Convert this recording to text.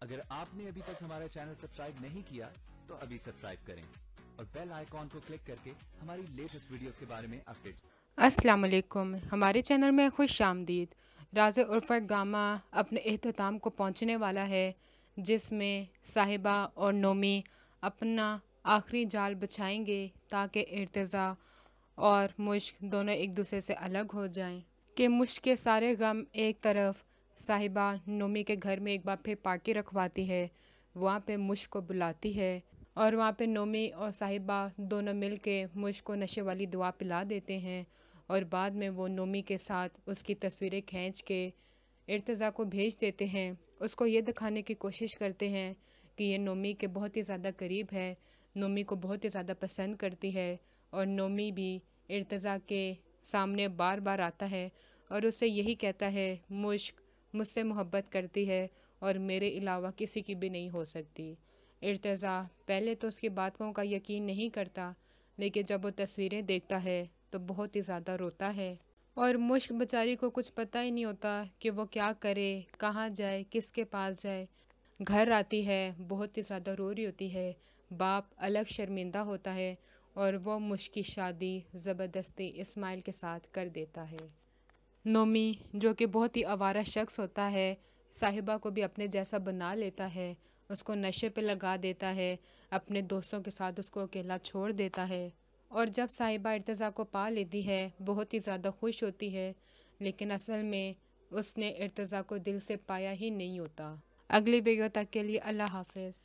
अगर आपने अभी तक हमारा चैनल सब्सक्राइब नहीं किया तो अभी सब्सक्राइब करें और बेल आइकॉन को क्लिक करके हमारी लेटेस्ट वीडियोस के बारे में अपडेट। अस्सलाम वालेकुम, हमारे चैनल में खुश आमदीद। राज़ उर्फ़त ड्रामा अपने इख्तिताम को पहुंचने वाला है, जिसमें साहिबा और नोमी अपना आखिरी जाल बिछाएंगे ताकि इर्तिज़ा और मुश्क दोनों एक दूसरे से अलग हो जाएं। कि मुश्क के सारे गम एक तरफ, साहिबा नोमी के घर में एक बार फिर पार्टी रखवाती है। वहाँ पे मुश्क को बुलाती है और वहाँ पे नोमी और साहिबा दोनों मिल के मुश्क को नशे वाली दवा पिला देते हैं और बाद में वो नोमी के साथ उसकी तस्वीरें खींच के इर्तिज़ा को भेज देते हैं। उसको ये दिखाने की कोशिश करते हैं कि ये नोमी के बहुत ही ज़्यादा करीब है, नोमी को बहुत ही ज़्यादा पसंद करती है और नोमी भी इर्तिज़ा के सामने बार बार आता है और उससे यही कहता है मुश्क मुझसे मोहब्बत करती है और मेरे अलावा किसी की भी नहीं हो सकती। इर्तिज़ा पहले तो उसकी बातों का यकीन नहीं करता, लेकिन जब वो तस्वीरें देखता है तो बहुत ही ज़्यादा रोता है और मुश्क बेचारी को कुछ पता ही नहीं होता कि वो क्या करे, कहाँ जाए, किसके पास जाए। घर आती है, बहुत ही ज़्यादा रो रही होती है। बाप अलग शर्मिंदा होता है और वो मुश्क की शादी ज़बरदस्ती इस्माइल के साथ कर देता है। नोमी जो कि बहुत ही आवारा शख्स होता है, साहिबा को भी अपने जैसा बना लेता है, उसको नशे पे लगा देता है, अपने दोस्तों के साथ उसको अकेला छोड़ देता है और जब साहिबा इर्तिज़ा को पा लेती है बहुत ही ज़्यादा खुश होती है, लेकिन असल में उसने इर्तिज़ा को दिल से पाया ही नहीं होता। अगली वीडियो तक के लिए अल्लाह हाफ़िज़।